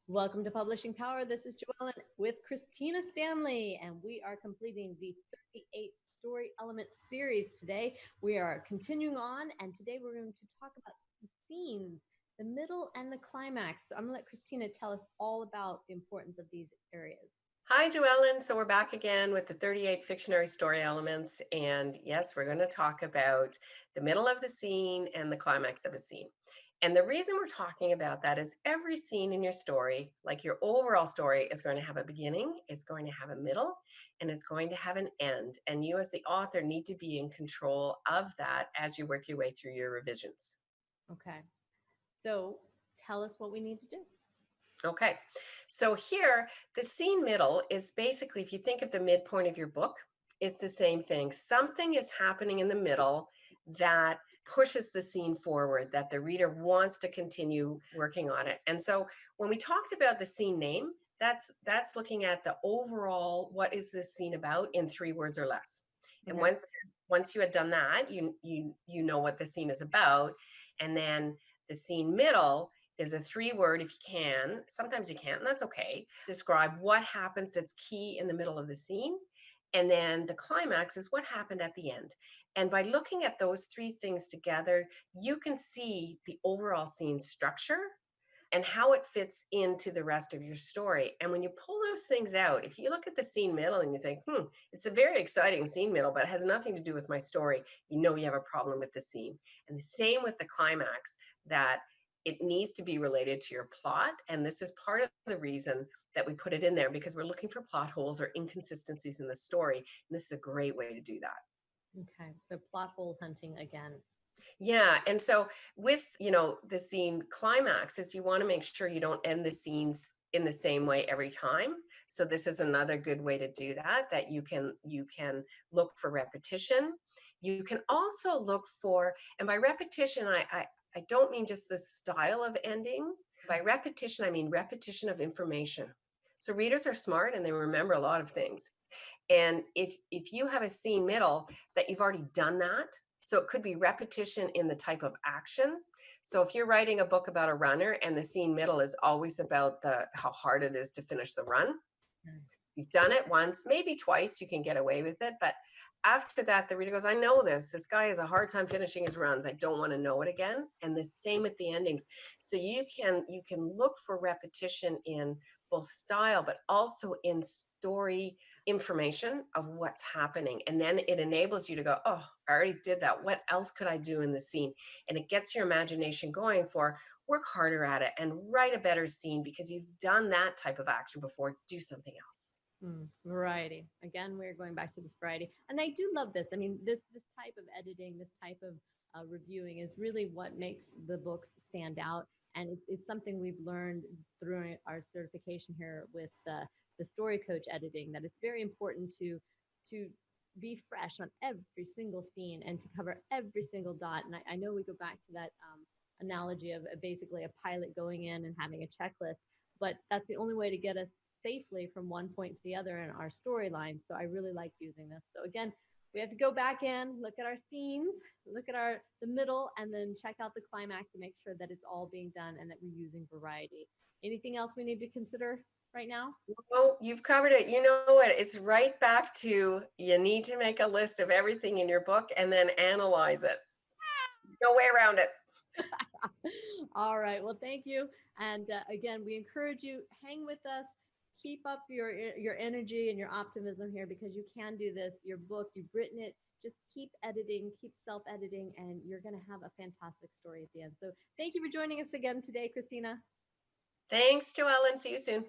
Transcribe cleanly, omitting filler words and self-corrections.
Welcome to Publishing Power. This is Joellen with Christina Stanley, and we are completing the 38 Story Element series today. We are continuing on, and today we're going to talk about the scenes, the middle, and the climax. So I'm going to let Christina tell us all about the importance of these areas. Hi, Joellen. So we're back again with the 38 fictionary story elements. And yes, we're going to talk about the middle of the scene and the climax of a scene. And the reason we're talking about that is every scene in your story, like your overall story, is going to have a beginning, it's going to have a middle, and it's going to have an end. And you, as the author, need to be in control of that as you work your way through your revisions. Okay. So tell us what we need to do. Okay, so here the scene middle is basically, if you think of the midpoint of your book, it's the same thing. Something is happening in the middle that pushes the scene forward, that the reader wants to continue working on it. And so when we talked about the scene name, that's looking at the overall, what is this scene about in 3 words or less. And Okay. once you had done that, you know what the scene is about. And then the scene middle is a 3 word, if you can. Sometimes you can't, and that's okay. Describe what happens that's key in the middle of the scene. And then the climax is what happened at the end. And by looking at those three things together, you can see the overall scene structure and how it fits into the rest of your story. And when you pull those things out, if you look at the scene middle and you think, it's a very exciting scene middle, but it has nothing to do with my story, you know you have a problem with the scene. And the same with the climax, that it needs to be related to your plot. And this is part of the reason that we put it in there, because we're looking for plot holes or inconsistencies in the story. And this is a great way to do that. Okay. So plot hole hunting again. Yeah, and so with, the scene climax is you want to make sure you don't end the scenes in the same way every time. So this is another good way to do that, that you can look for repetition. You can also look for, and by repetition, I don't mean just the style of ending. By repetition, I mean repetition of information. So readers are smart and they remember a lot of things. And if you have a scene middle that you've already done that, so it could be repetition in the type of action. So if you're writing a book about a runner and the scene middle is always about the how hard it is to finish the run, Mm. you've done it once, maybe twice, you can get away with it. But after that, the reader goes, I know this. This guy has a hard time finishing his runs. I don't want to know it again. And the same with the endings. So you can look for repetition in both style, but also in story information of what's happening. And then it enables you to go, oh, I already did that. What else could I do in the scene? And it gets your imagination going for work harder at it and write a better scene because you've done that type of action before. Do something else. Variety. Again, we're going back to this variety, and I do love this. I mean, this type of editing, this type of reviewing, is really what makes the books stand out, and it's something we've learned through our certification here with the story coach editing. That it's very important to be fresh on every single scene and to cover every single dot. And I know we go back to that analogy of basically a pilot going in and having a checklist, but that's the only way to get us safely from one point to the other in our storyline. So I really like using this. So again, we have to go back in, look at our scenes, look at the middle, and then check out the climax to make sure that it's all being done and that we're using variety. Anything else we need to consider right now? Oh, you've covered it. You know what? It's right back to you need to make a list of everything in your book and then analyze it. No way around it. All right. Well, thank you. And again, we encourage you, hang with us. Keep up your energy and your optimism here because you can do this. Your book, you've written it. Just keep editing, keep self-editing, and you're going to have a fantastic story at the end. So thank you for joining us again today, Christina. Thanks, Joellen. See you soon.